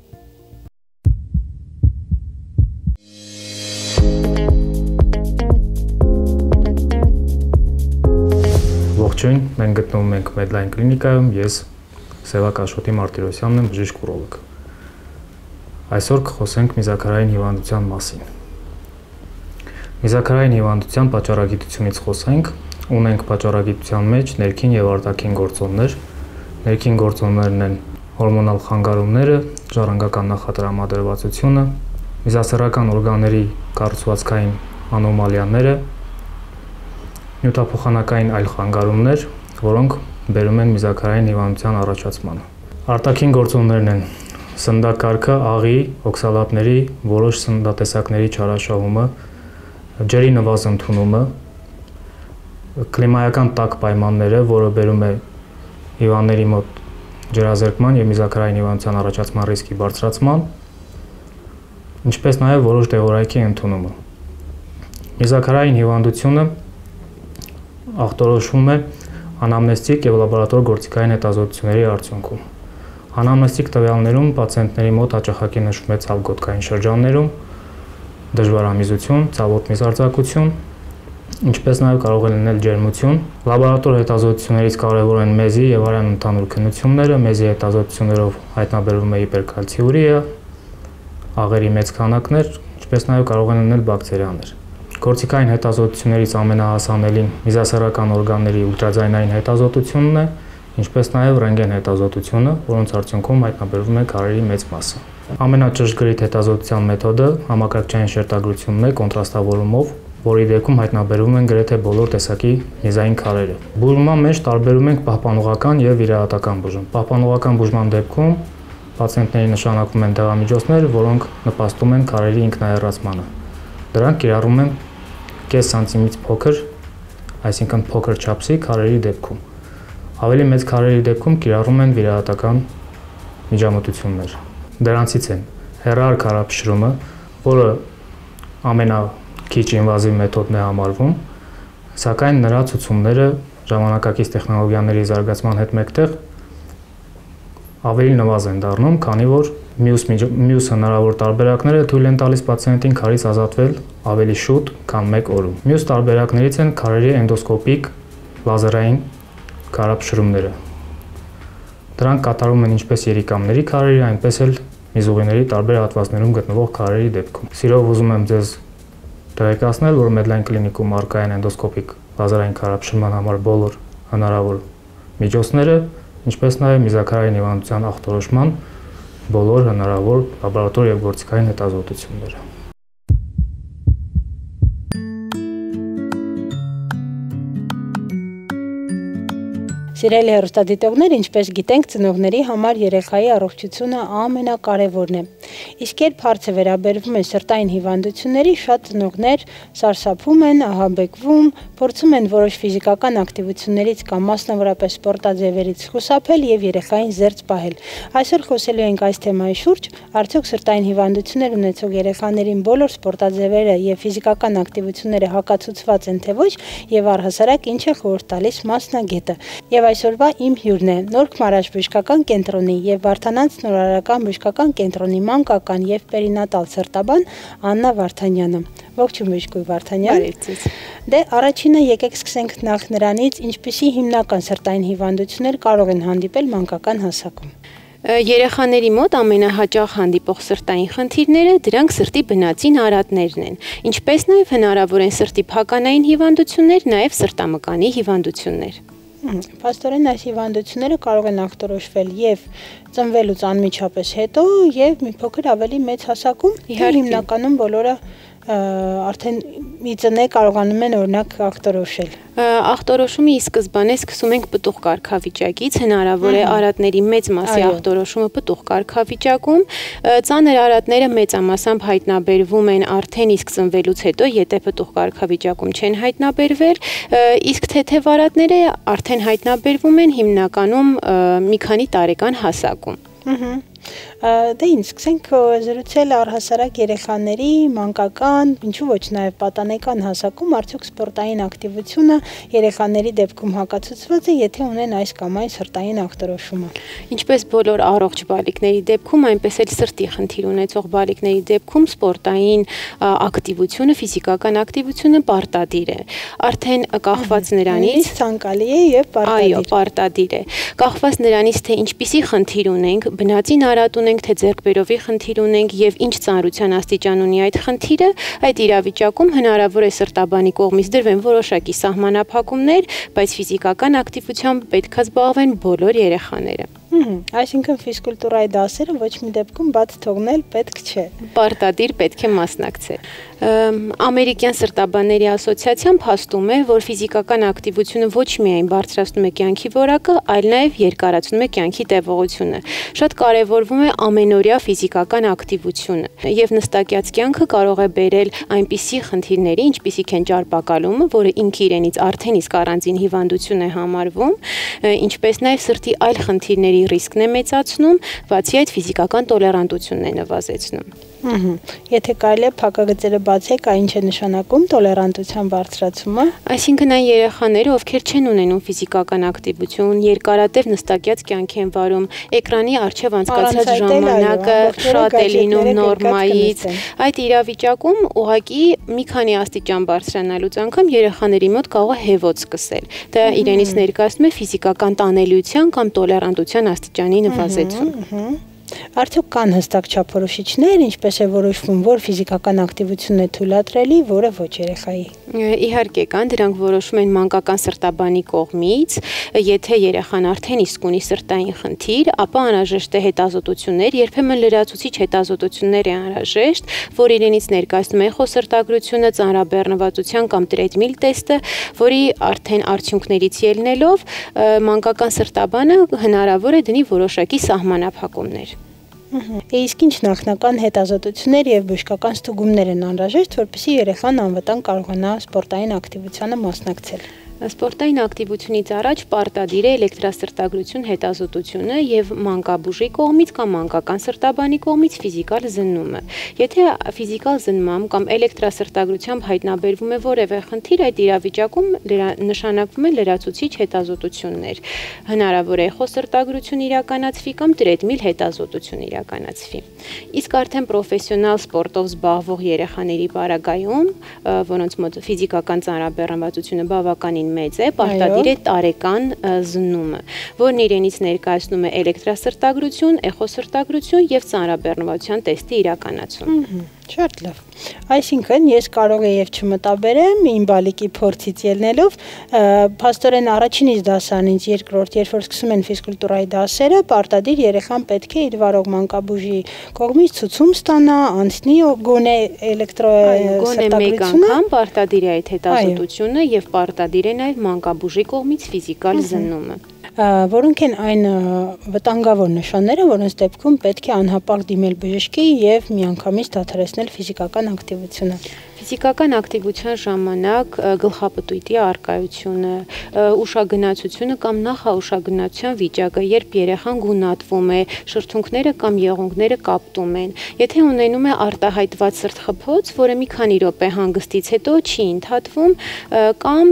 Ողջույն, մենք գտնվում ենք Medline կլինիկայում, ես Սևակ Աշոտի Մարտիրոսյանն եմ, բժիշկ-ուրոլոգ։ Այսօր կխոսենք միզաքարային հիվանդության մասին։ Միզաքարային հիվանդության պատճառագիտությունից խոսենք, ունենք պատճառագիտության մեջ ներքին եւ արտաքին գործոններ։ Ներքին գործոններն են հորմոնալ խանգարումները, ժառանգական նախատրամադրվածությունը, միզասեռական օրգանների կառուցվածքային անոմալիաները, նյութափոխանակային այլ խանգարումներ, որոնք բերում են միզաքարային հիվանդության առաջացմանը։ Արտաքին գործոններն են սննդակարգը, աղի, օքսալատների, որոշ սննդատեսակների չարաշահումը, ջրի նվազընդունումը, կլիմայական տաք պայմանները, որը բերում է հիվանդների մոտ ջրազրկման եւ միզաքարային հիվանդության առաջացման ռիսկի բարձրացման, ինչպես նաեւ որոշ դեղորայքի ընդունումը։ Միզաքարային հիվանդությունը ախտորոշվում է անամնեստիկ եւ լաբորատոր գործիքային հետազոտությունների արդյունքում։ Անամնեստիկ տվյալներում պացիենտների մոտ հաճախակի նշվում է ցավգոտքային շրջաններում դժվարամիզություն, ցավոտ միզարձակություն, ինչպես նաև կարող է լինել ջերմություն։ Լաբորատոր հետազոտություններից կարևոր են մեզի եւ արյան ընդհանուր քննությունները, մեզի հետազոտություններով հայտնաբերվում է հիպերկալցիուրիա, աղերի մեծ քանակներ, ինչպես նաև կարող են լինել բակտերիաներ։ Գործիքային հետազոտություններից ամենահասանելին միզասեռական օրգանների ուլտրաձայնային հետազոտությունն է, ինչպես նաև ռենտգեն հետազոտությունը, որոնց արդյունքում հայտնաբերվում է քարերի մեծ մասը։ Ամենաճշգրիտ հետազոտության մեթոդը համակարգչային շերտագրությունն է կոնտրաստավորումով, որի դեպքում հայտնաբերվում են գրեթե բոլոր տեսակի միզային քարերը։ Բուժման մեջ տարբերում ենք պահպանողական եւ վիրահատական բուժում։ Պահպանողական բուժման դեպքում պացիենտների նշանակվում են դեղամիջոցներ, որոնք նպաստում են քարերի ինքնահեռացմանը։ Դրանք կիրառվում են կես սանտիմից փոքր, այսինքն փոքր չափսի քարերի դեպքում։ Ավելի մեծ քարերի դեպքում կիրառվում են վիրահատական միջամտություններ։ Դրանցից են հեռահար քարափշրումը, որը ամենաքիչ ինվազիվ մեթոդն է համարվում, սակայն նրա ցուցումները ժամանակակից տեխնոլոգիաների զարգացման հետ մեկտեղ ավելի նվազ են դառնում, քանի որ մյուս հնարավոր տարբերակները թույլ են տալիս պացիենտին քարից ազատվել ավելի շուտ, քան 1 օրում։ Մյուս տարբերակներից են քարերի էնդոսկոպիկ լազերային քարափշրումները։ Դրանք կատարվում են ինչպես երիկամների քարերի, այնպես էլ միզուղիների տարբեր հատվածներում գտնվող քարերի դեպքում։ Սիրով ուզում եմ ձեզ տեղեկացնել, որ Medline Clinic-ում առկա են էնդոսկոպիկ լազերային քարափշրման համար բոլոր հնարավոր միջոցները, ինչպես նաև միզաքարային հիվանդության ախտորոշման բոլոր հնարավոր լաբորատոր եւ գործիքային հետազոտությունները։ Սիրելի հեռուստադիտողներ, ինչպես գիտենք, ծնողների համար երեխայի առողջությունը ամենակարևորն է։ Իսկ երբ հարցը վերաբերվում է սրտային հիվանդությունների, շատ ծնողներ սարսափում են, ահաբեկվում, փորձում են որոշ ֆիզիկական ակտիվություններից կամ մասնավորապես սպորտաձևերից խուսափել եւ երեխային զերծ պահել։ Այսօր խոսելու ենք այս թեմայի շուրջ, արդյոք սրտային հիվանդություններ ունեցող երեխաներին բոլոր սպորտաձևերը եւ ֆիզիկական ակտիվությունները հակացուցված են թե ոչ, եւ առհասարակ ինչ է խորհուրդ տալիս մասնագետը։ Եվ այսօրվա իմ հյուրն է Նորք Մարաշ բժշկական կենտրոնի եւ Վարդանանց նորարարական բժշկական կենտրոնի մանկական եւ պերինատալ սրտաբան Աննա Վարդանյանը։ Ողջույն բժշկուհի Վարդանյան։ Դե առաջինը եկեք սկսենք նախ նրանից, ինչպիսի հիմնական սրտային հիվանդություններ կարող են հանդիպել մանկական հասակում։ Երեխաների մոտ ամենահաճախ հանդիպող սրտային խնդիրները դրանք սրտի բնածին արատներն են, ինչպես նաև հնարավոր են սրտի փականային հիվանդություններ, նաև սրտամկանի հիվանդություններ։ Փաստորեն այս հիվանդությունները կարող են ախտորոշվել եւ ծնվելուց անմիջապես հետո եւ մի փոքր ավելի մեծ հասակում, հիմնականում բոլորը արդեն մի ծնե կարողանում են օրինակ ախտորոշել։ Ախտորոշումը ի սկզբանե սկսում ենք պտուղ կարգավիճակից, հնարավոր է արատների մեծ մասի ախտորոշումը պտուղ կարգավիճակում, ծանր արատները մեծամասամբ հայտնաբերվում են արդեն իսկ ծնվելուց հետո, եթե պտուղ կարգավիճակում չեն հայտնաբերվել, իսկ թեթև արատները արդեն հայտնաբերվում են հիմնականում մի քանի տարեկան հասակում։ Դե ինչ, սկսենք զրուցել առհասարակ երեխաների, մանկական, ինչու ոչ նաև պատանեկան հասակում, արդյոք սպորտային ակտիվությունը երեխաների դեպքում հակացուցված է, եթե ունեն այս կամ այն սրտային ախտորոշումը։ Ինչպես բոլոր առողջ բալիկների դեպքում, այնպես էլ սրտի խնդիր ունեցող բալիկների դեպքում սպորտային ակտիվությունը, ֆիզիկական ակտիվությունը պարտադիր է։ Արդեն կախված նրանից ցանկալի է եւ պարտադիր։ Այո, պարտադիր է։ Կախված նրանից, թե ինչպիսի խնդիր ունենք, բնածին արատ ունենք, թե ձեռքբերովի խնդիր ունենք եւ ինչ ծանրության աստիճան ունի այդ խնդիրը, այդ իրավիճակում հնարավոր է սրտաբանի կողմից դրվեն որոշակի սահմանափակումներ, բայց ֆիզիկական ակտիվությամբ պետք է զբաղվեն բոլոր երեխաները։ Այսինքն ֆիզկուլտուրայի դասերը ոչ մի դեպքում բաց թողնել պետք չէ։ Պարտադիր պետք է մասնակցել։ Ամերիկյան սրտաբանների ասոցիացիան փաստում է, որ ֆիզիկական ակտիվությունը ոչ միայն բարձրացնում է կյանքի որակը, այլ նաև երկարացնում է կյանքի տևողությունը։ Շատ կարևորվում է ամենօրյա ֆիզիկական ակտիվությունը, եւ նստակյաց կյանքը կարող է բերել այնպիսի խնդիրների, ինչպիսիք են ճարպակալումը, որը ինքը իրենից արդեն իսկ առանձին հիվանդություն է համարվում, ինչպես նաև սրտի այլ խնդիրների հետազոտությունների ռիսկն է մեծացնում, բացի այդ ֆիզիկական տոլերանտությունն է նվազեցնում։ Եթե կարելի է փակագծերը բացեք, այն ինչ է նշանակում տոլերանտության բարձրացումը։ Այսինքն այն երեխաները, ովքեր չեն ունենում ֆիզիկական ակտիվություն, երկարատև նստակյաց կյանք են վարում, էկրանի առջև անցկացած ժամանակը շատ է լինում նորմայից, այդ իրավիճակում ուղղակի մի քանի աստիճան բարձրանալուց անգամ երեխաների մոտ կարող է հեվոց սկսել։ Դա իրենից ներկայացնում է ֆիզիկական տանելիության կամ տոլերանտության աստիճանի նվազեցում։ Արդյոք կան հստակ չափորոշիչներ, ինչպես է որոշվում, որ ֆիզիկական ակտիվությունն է թույլատրելի, որը ոչ երեխայի։ Իհարկե կան, դրանք որոշվում են մանկական սրտաբանի կողմից, եթե երեխան արդեն իսկ ունի սրտային խնդիր, ապա անհրաժեշտ է հետազոտություններ, երբեմն լրացուցիչ հետազոտություններ է անհրաժեշտ, որ իրենից ներկայացնում է էխոսրտագրությունը, ծանրաբեռնվածության կամ տրեդմիլ տեստը, որի արդեն արդյունքներից ելնելով մանկական սրտաբանը հնարավոր է դնի որոշակի սահմանափակումներ։ Իսկ ինչ նախնական հետազոտություններ եւ բժշկական ստուգումներ են անհրաժեշտ, որպեսզի երեխան անվտանգ կարողանա սպորտային ակտիվությանը մասնակցել։ Սպորտային ակտիվությունից առաջ պարտադիր է էլեկտրասրտագրություն հետազոտությունը եւ մանկաբուժի կողմից կամ մանկական սրտաբանի կողմից ֆիզիկալ զննումը։ Եթե ֆիզիկալ զննմամբ կամ էլեկտրասրտագրությամբ հայտնաբերվում է որևէ խնդիր, այդ իրավիճակում նշանակվում է լրացուցիչ հետազոտություններ։ Հնարավոր է էխոսրտագրություն իրականացվի կամ տրեդմիլ հետազոտություն իրականացվի։ Իսկ արդեն պրոֆեսիոնալ սպորտով զբաղվող երեխաների պարագայում, որոնց մոտ ֆիզիկական ծանրաբեռնվածությունը բավականին մեծ է, պարտադիր է տարեկան զննումը, որն իրենից ներկայացնում է էլեկտրասրտագրություն, էխոսրտագրություն եւ ծանրաբեռնվածության տեստի իրականացում։ Շատ լավ։ Այսինքն ես կարող եմ եւ չմտաբերեմ իմ բալիկի փորձից ելնելով, փաստորեն առաջինից դասարանից երկրորդ, երբ որ սկսում են ֆիզկուլտուրայի դասերը, պարտադիր երեխան պետք է իր վարող մանկաբուժի կողմից ցուցում ստանա, անցնի գոնե էլեկտրոսրտագրությունը, անգամ պարտադիր է այդ հետազոտությունը եւ պարտադիր է նաեւ մանկաբուժի կողմից ֆիզիկալ զննումը։ Որոնք են այն վտանգավոր նշանները, որոնց դեպքում պետք է անհապաղ դիմել բժշկի եւ միանգամից դադարեցնել ֆիզիկական ակտիվությունը։ Ֆիզիկական ակտիվության ժամանակ գլխապտույտի առկայությունը, ուշագնացությունը կամ նախաուշագնացության վիճակը, երբ երեխան գունատվում է, շրթունքները կամ եղունգները կապտում են, եթե ունենում է արտահայտված սրտխփոց, որը մի քանի րոպե հանգստից հետո չի ընդհատվում, կամ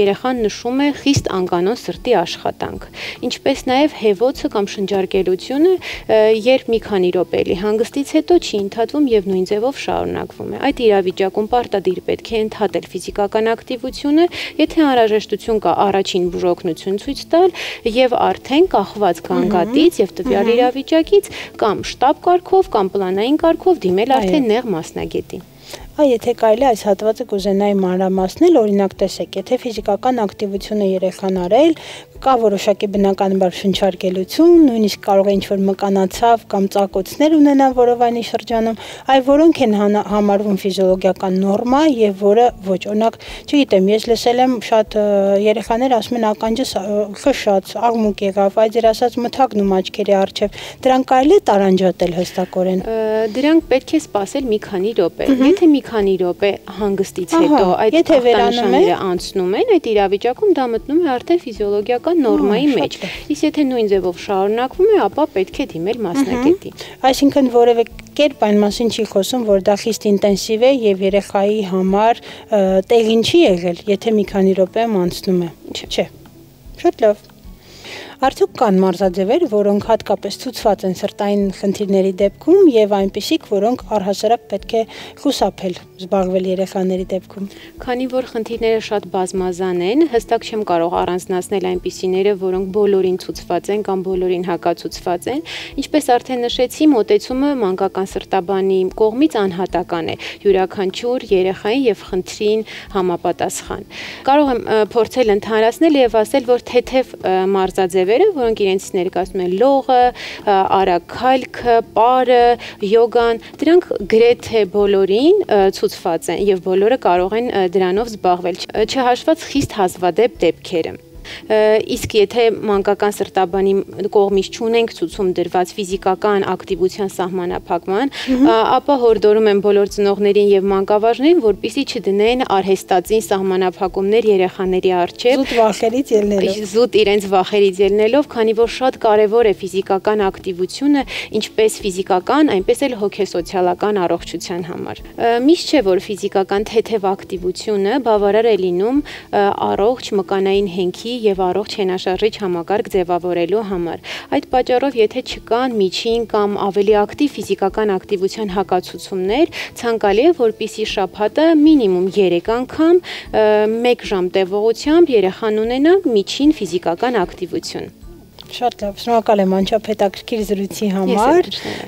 երեխան նշում է խիստ անկանոն սրտի աշխատանք, ինչպես նաև հեվոցը կամ շնջարկելությունը, երբ մի քանի րոպե հանգստից հետո չի ընդհատվում եւ նույն ձևով շարունակվում է։ Այդ իրավիճակում պարտադիր պետք է ընդհատել ֆիզիկական ակտիվությունը, եթե անհրաժեշտություն կա առաջին բուժօգնություն ցույց տալ եւ արդեն կախված գանգատից եւ տվյալ իրավիճակից կամ շտաբ կարգով կամ պլանային կարգով դիմել արդեն նեղ մասնագետի։ Եթե կարելի այս հատվածը կուզենայի մանրամասնել, օրինակ տեսեք, եթե ֆիզիկական ակտիվությունը երեխան արել, կա որոշակի բնականաբար շնչարկելություն, նույնիսկ կարող է ինչ-որ մկանացավ կամ ծակոցներ ունենա որովայնի շրջանում, այ որոնք են համարվում ֆիզիոլոգիական նորմա եւ որը ոչ, օրինակ, չգիտեմ, ես լսել եմ շատ երեխաներ ասում են ականջս խշաց, աղմուկ եղավ, այ ձեր ասած մթագնում աչքերի առջև, դրանք կարելի է տարանջատել հստակորեն։ Դրանք պետք է սպասել մի քանի րոպե։ Եթե մի քանի րոպե հանգստից հետո այդ ախտանշանները անցնում են, այդ իրավիճակում դա մտնում է արդեն ֆիզիոլոգիական նորմայի մեջ։ Իսկ եթե նույն ձևով շարունակվում է, ապա պետք է դիմել մասնագետի։ Այսինքն որևէ կերպ այն մասին չի խոսում, որ դա խիստ ինտենսիվ է եւ երեխայի համար տեղին չի եղել, եթե մի քանի րոպե անցնում է։ Չէ։ Շատ լավ։ Արդյոք կան մարզաձևեր, որոնք հատկապես ցուցված են սրտային խնդիրների դեպքում եւ այնպիսիք, որոնք առհասարակ պետք է խուսափել զբաղվել երեխաների դեպքում։ Քանի որ խնդիրները շատ բազմազան են, հստակ չեմ կարող առանձնացնել այնպիսիները, որոնք բոլորին ցուցված են կամ բոլորին հակացուցված են, ինչպես արդեն նշեցի, մոտեցումը մանկական սրտաբանի կողմից անհատական է, յուրաքանչյուր երեխայի եւ խնդրին համապատասխան։ Կարող եմ փորձել ընդհանրացնել եւ ասել, որ թեթև մարզաձևերը, որոնք իրենց ներկայացնում են լողը, արագ քայլքը, պարը, յոգան, դրանք գրեթե բոլորին ցուցված են եւ բոլորը կարող են դրանով զբաղվել, չհաշված խիստ հազվադեպ դեպքերը։ Իսկ եթե մանկական սրտաբանի կողմից չունենք ցուցում դրված ֆիզիկական ակտիվության սահմանափակման, ապա հորդորում եմ բոլոր ծնողներին եւ մանկավարժներին, որպեսզի չդնեն արհեստածին սահմանափակումներ երեխաների առջև, զուտ իրենց վախերից ելնելով, քանի որ շատ կարեւոր է ֆիզիկական ակտիվությունը, ինչպես ֆիզիկական, այնպես էլ հոգեսոցիալական առողջության համար։ Միշտ չէ, որ ֆիզիկական թեթև ակտիվությունը բավարար է լինում առողջ մկանային հենքի եւ առողջ հենաշարժիչ համակարգ ձևավորելու համար։ Այդ պատճառով, եթե չկան միջին կամ ավելի ակտիվ ֆիզիկական ակտիվության հակացուցումներ, ցանկալի է, որպեսզի շաբաթը մինիմում 3 անգամ 1 ժամ տևողությամբ երեխան ունենա միջին ֆիզիկական ակտիվություն։ Շատ լավ, շնորհակալ եմ անչափ զրույցի համար։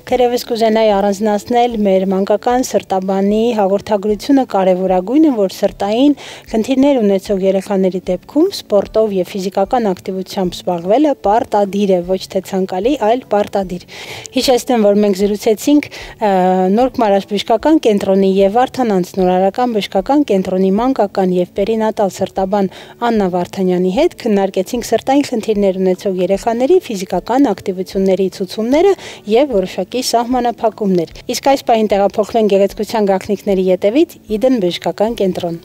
Թերևս կուզենայի առանձնացնել մեր մանկական սրտաբանի հաղորդագրությունը կարևորագույնը, որ սրտային խնդիրներ ունեցող երեխաների դեպքում սպորտով եւ ֆիզիկական ակտիվությամբ զբաղվելը պարտադիր է, ոչ թե ցանկալի, այլ պարտադիր։ Հիշեցնեմ, որ մենք զրուցեցինք Նորք Մարաշ բժշկական կենտրոնի եւ Վարդանանց նորարարական բժշկական կենտրոնի մանկական եւ պերինատալ սրտաբան Աննա Վարդանյանի հետ, քննարկեցինք սրտային խնդիրներ ունեցող երեխաների ֆիզիկական ակտիվությունների ցուցումները եւ որոշակի սահմանափակումներ։ Իսկ այս պահին տեղափոխվենք գեղեցկության գաղտնիքների ետևից Իդեն բժշկական կենտրոն։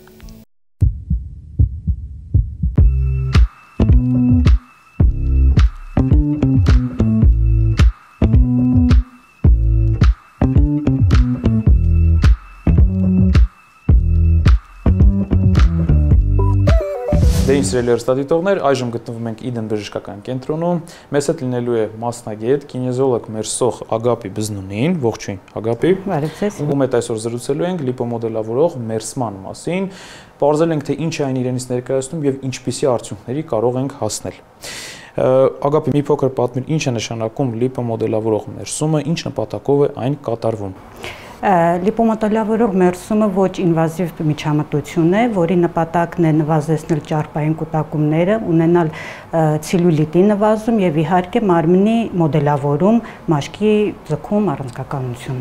Սիրելի հեռուստադիտողներ, այժմ գտնվում ենք Իդեն բժշկական կենտրոնում։ Մեզ հետ լինելու է մասնագետ, կինեզոլոգ մեր սող Ագապի Բզնունին, ողջույն Ագապի։ Բարև ձեզ։ Ում հետ այսօր զրուցելու ենք լիպոմոդելավորող մերսման մասին, պարզել ենք, թե ինչ է այն իրենից ներկայացնում եւ ինչպիսի արդյունքների կարող ենք հասնել։ Ագապի, մի փոքր պատմիր, ինչ է նշանակում լիպոմոդելավորող մերսումը, ինչ նպատակով է այն կատարվում։ Լիպոմոդելավորող մերսումը ոչ ինվազիվ միջամտություն է, որի նպատակն է նվազեցնել ճարպային կուտակումները, ունենալ ցելյուլիտի նվազում եւ իհարկե մարմնի մոդելավորում, մաշկի ձգում, առանցքականություն։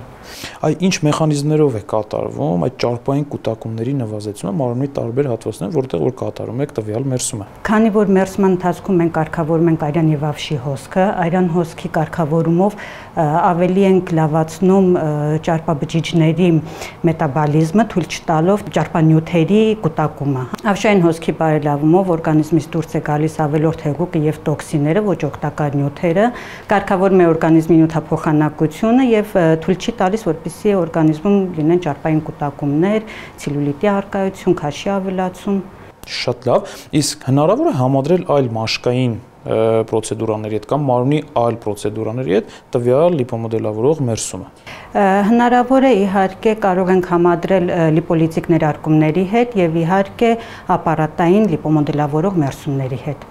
Այ ինչ մեխանիզմներով է կատարվում այդ ճարպային կուտակումների նվազեցումը մարմնի տարբեր հատվածներում, որտեղ որ կատարում եք տվյալ մերսումը։ Քանի որ մերսման ընթացքում մենք կարգավորում ենք արյան եւ ավշի հոսքը, արյան հոսքի կարգավորումով ավելի ենք լավացնում ճարպաբջիջների մետաբոլիզմը, թույլ չտալով ճարպանյութերի կուտակումը։ Ավշային հոսքի բարելավումով օրգանիզմից դուրս է գալիս ավելորդ հեղուկը եւ տոքսինները, ոչ օգտակար նյութերը, կարգավորում է օրգանիզմի նյութափոխանակությունը եւ թույլ չի տալիս, որպեսզի օրգանիզմում լինեն ճարպային կուտակումներ, ցելյուլիտի առկայություն, քաշի ավելացում։ Շատ լավ, իսկ հնարավոր է համադրել այլ մաշկային պրոցեդուրաների հետ կամ մարմնի այլ պրոցեդուրաների հետ տվյալ լիպոմոդելավորող մերսումը։ Հնարավոր է, իհարկե կարող ենք համադրել լիպոլիզիկ ներարկումների հետ եւ իհարկե ապարատային լիպոմոդելավորող մերսումների հետ։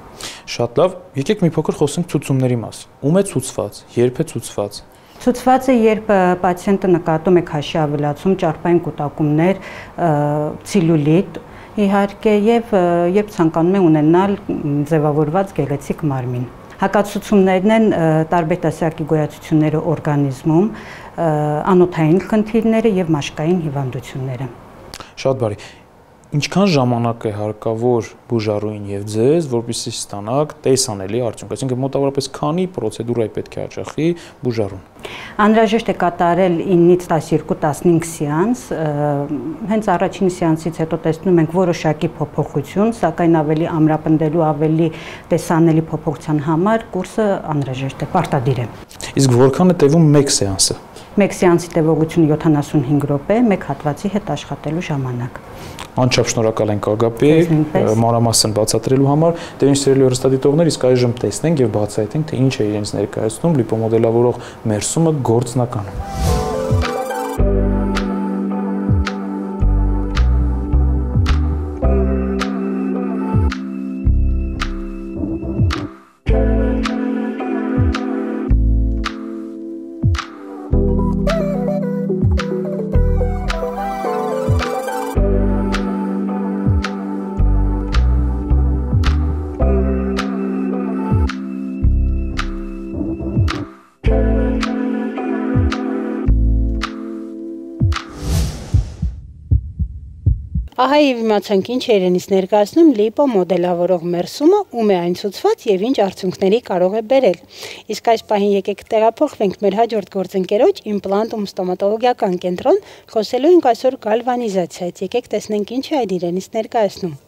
Շատ լավ, եկեք մի փոքր խոսենք ցուցումների մասին։ Ում է ցուցված, երբ է ցուցված։ Ցուցված է, երբ պացիենտը նկատում է քաշի ավելացում, ճարպային կուտակումներ, ցելյուլիտ, իհարկե եւ երբ ցանկանում է ունենալ ձևավորված գեղեցիկ մարմին։ Հակացուցումներն են տարբեր տեսակի գոյացությունները օրգանիզմում, անոթային խնդիրները եւ մաշկային հիվանդությունները։ Շատ բարի։ Ինչքան ժամանակ է հարկավոր բուժառուին եւ ձեզ, որպեսզի ստանաք տեսանելի արդյունք, այսինքն մոտավորապես քանի պրոցեդուրա է պետք է հաճախի բուժառուն։ Անհրաժեշտ է կատարել 9-ից 12-15 սեանս, հենց առաջին սեանսից հետո տեսնում ենք որոշակի փոփոխություն, սակայն ավելի ամրապնդելու, ավելի տեսանելի փոփոխության համար կուրսը անհրաժեշտ է, պարտադիր է։ Իսկ որքան է տևում մեկ սեանսը։ Մեկ սեանսի տևողությունը 75 րոպե, մեկ հատվածի հետ աշխատելու ժամանակ։ Անչափ շնորհակալ ենք Ագապի մանրամասն բացատրելու համար։ Դե ինչ սիրելի հեռուստադիտողներ, իսկ այժմ տեսնենք եւ բացահայտենք, թե ինչ է իրենց ներկայացնում լիպոմոդելավորող մերսումը գործնականում։ Ահա եւ իմացանք ինչ է իրենից ներկայացնում լիպո մոդելավորող մերսումը, ում է այն ցուցված եւ ինչ արդյունքների կարող է բերել։ Իսկ այս պահին եկեք տեղափոխվենք մեր հաջորդ գործընկերոջ իմպլանտում ստոմատոլոգիական կենտրոն, խոսելու ենք այսօր գալվանիզացիայից։ Եկեք տեսնենք ինչ է այդ իրենից ներկայացնում։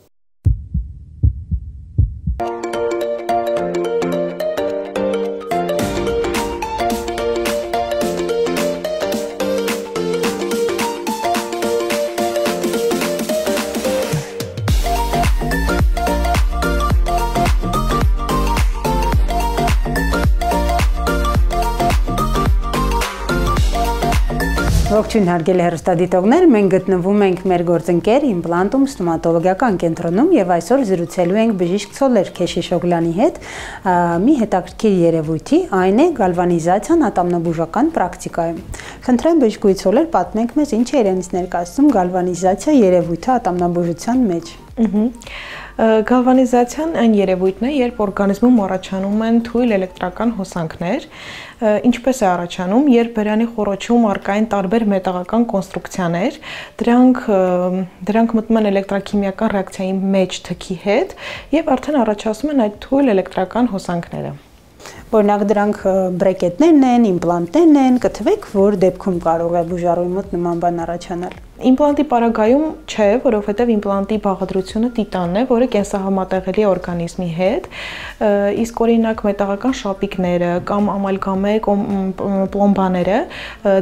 Ողջույն հարգելի հեռուստադիտողներ, մենք գտնվում ենք մեր գործընկեր իմպլանտում ստոմատոլոգիական կենտրոնում եւ այսօր զրուցելու ենք բժիշկ Ցոլեր Քեշիշօգլյանի հետ մի հետաքրքիր երևույթի, այն է գալվանիզացիան ատամնաբուժական պրակտիկայում։ Խնդրեմ բժշկուհի Ցոլեր, պատմեք մեզ ինչ է իրենից ներկայացնում գալվանիզացիա երևույթը ատամնաբուժության մեջ։ Գալվանիզացիան այն երևույթն է, երբ օրգանիզմում առաջանում են թույլ էլեկտրական հոսանքներ, ինչպես է առաջանում, երբ բերանի խոռոչում առկա են տարբեր մետաղական կոնստրուկցիաներ, դրանք մտնում են էլեկտրաքիմիական ռեակցիայի մեջ թքի հետ եւ արդեն առաջացնում են այդ թույլ էլեկտրական հոսանքները։ Օրինակ դրանք բրեկետներն են, իմպլանտներն են, կթվեք, որ դեպքում կարող է բուժառույթի մոտ նման բան առաջանալ։ Իմպլանտի պարագայում չէ, որովհետև իմպլանտի բաղադրությունը տիտանն է, որը կենսահամատեղելի է օրգանիզմի հետ, իսկ օրինակ մետաղական շապիկները կամ ամալգամե պլոմբաները,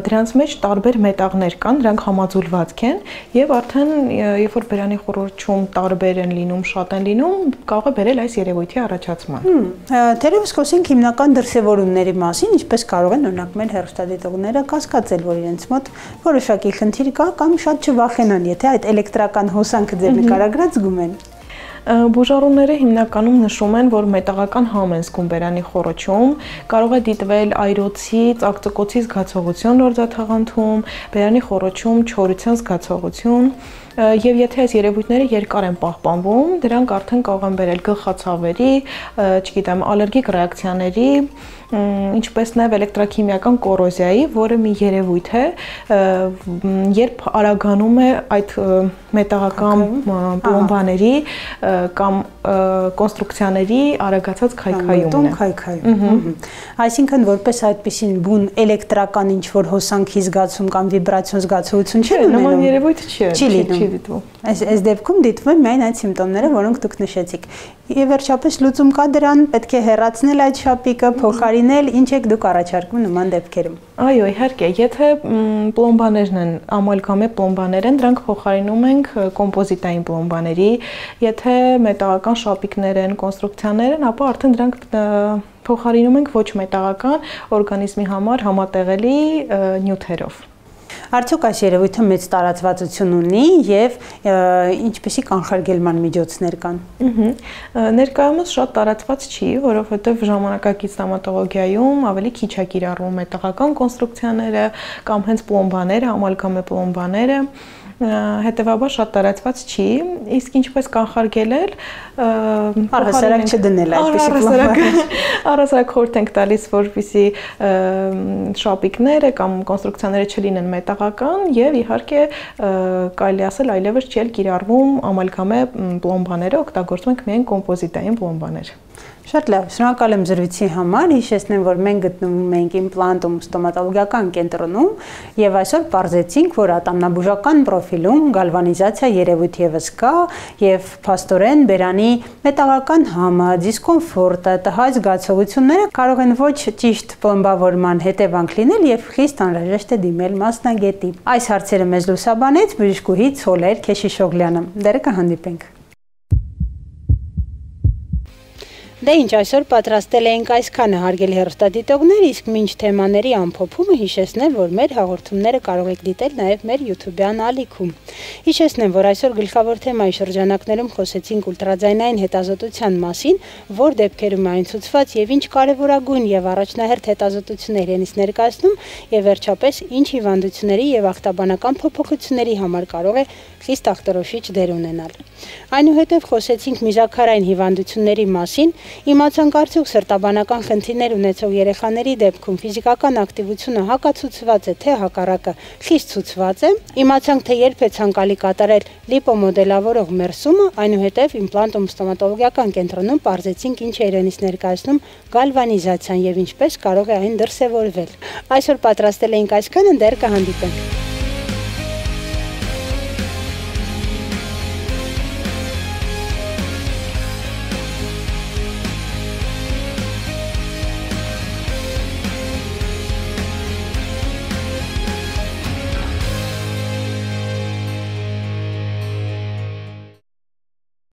դրանց մեջ տարբեր մետաղներ կան, դրանք համաձուլվածք են եւ արդեն երբ որ բերանի խոռոչում տարբեր են լինում, շատ են լինում, կարող է բերել այս երևույթի առաջացման։ Թերևս խոսենք հիմնական դրսևորումների մասին, ինչպես կարող են օրինակ մեր հեռուստադիտողները կասկածել, որ իրենց մոտ որոշակի խնդիր կա կամ շատ չվախենան, եթե այդ էլեկտրական հոսանքը ձեր նկարագրած զգում են։ Բուժառուները հիմնականում նշում են, որ մետաղական համ են զգում բերանի խոռոչում, կարող է դիտվել այրոցի, ծակծկոցի զգացողություն լորձաթաղանթում, բերանի խոռոչում չորության զգացողություն, եւ եթե այս երևույթները երկար են պահպանվում, դրանք արդեն կարող են բերել գլխացավերի, չգիտեմ, ալերգիկ ռեակցիաների, ինչպես նաև էլեկտրաքիմիական կոռոզիայի, որը մի երևույթ է, երբ արագանում է այդ մետաղական պլոմբաների կամ կոնստրուկցիաների արագացած քայքայումն է։ Այսինքն որպես այդպիսին բուն էլեկտրական ինչ-որ հոսանքի զգացում կամ վիբրացիոն զգացողություն չի լինում։ Նման երևույթ չի դիտվում։ Այս դեպքում դիտվում են միայն այդ սիմպտոմները, որոնք դուք նշեցիք։ Եվ վերջապես լուծում կա դրան, պետք է հեռացնել այդ շապիկը, փոխարինել, ինչ եք դուք առաջարկում նման դեպքերում։ Այո, իհարկե, եթե պլոմբաներն են, ամալգամե պլոմբաներ են, դրանք փոխարինում ենք կոմպոզիտային պլոմբաների, եթե մետաղական շապիկներ են, կոնստրուկցիաներ են, ապա արդեն դրանք փոխարինում ենք ոչ մետաղական օրգանիզմի համար համատեղելի նյութերով։ Արդյոք այս երևույթը մեծ տարածվածություն ունի եւ ինչպիսի կանխարգելման միջոցներ կան։ Ներկայումս շատ տարածված չի, որովհետեւ ժամանակակից ստոմատոլոգիայում ավելի քիչ է կիրառվում մետաղական կոնստրուկցիաները կամ հենց պլոմբաները, ամալգամե պլոմբաները, հետեւաբար շատ տարածված չի, իսկ ինչպես կանխարգելել, առհասարակ չդնել այդպիսի պլոմբաներ։ Առհասարակ խորհուրդ ենք տալիս, որպեսզի շապիկները կամ կոնստրուկցիաները չլինեն մետաղական եւ իհարկե կարելի ասել այլևս չի կիրառվում ամալգամե պլոմբաները, օգտագործում ենք միայն կոմպոզիտային պլոմբաներ։ Շատ լավ, շնորհակալ եմ զրույցի համար, հիշեցնեմ, որ մենք գտնվում ենք իմպլանտում ստոմատոլոգիական կենտրոնում եւ այսօր պարզեցինք, որ ատամնաբուժական պրոֆիլում գալվանիզացիա երևույթ եւս կա եւ փաստորեն բերանի մետաղական համը, դիսկոմֆորտը, տհաճ զգացողությունները կարող են ոչ ճիշտ պլոմբավորման հետևանք լինել եւ խիստ անհրաժեշտ է դիմել մասնագետի։ Այս հարցերը մեզ լուսաբանեց բժշկուհի Ցոլեր Քեշիշօգլյանը։ Դեռ կհանդիպենք։ Դե ինչ, այսօր պատրաստել էինք այսքանը, հարգելի հեռուստադիտողներ, իսկ մինչ թեմաների ամփոփումը հիշեցնեմ, որ մեր հաղորդումները կարող եք դիտել նաև մեր YouTube-յան ալիքում։ Հիշեցնեմ, որ այսօր գլխավոր թեմայի շրջանակներում խոսեցինք ուլտրաձայնային հետազոտության մասին, որ դեպքերում այն ցուցված եւ ինչ կարևորագույն եւ առաջնահերթ հետազոտություններ են ներկայացնում եւ վերջապես ինչ հիվանդությունների եւ ախտաբանական փոփոխությունների համար կարող է խիստ ախտորոշիչ դեր ունենալ։ Այնուհետև խոսեցինք միզաքարային հիվանդությունների մասին, Իմացանք արդյոք սրտաբանական խնդիրներ ունեցող երեխաների դեպքում ֆիզիկական ակտիվությունը հակացուցված է թե հակառակը խիստ ցուցված է։ Իմացանք թե երբ է ցանկալի կատարել լիպոմոդելավորող մերսումը, այնուհետև իմպլանտում ստոմատոլոգիական կենտրոնում պարզեցինք ինչ է իրենից ներկայացնում գալվանիզացիան եւ ինչպես կարող է այն դրսևորվել։ Այսօր պատրաստել էինք այսքանը, դեռ կհանդիպենք։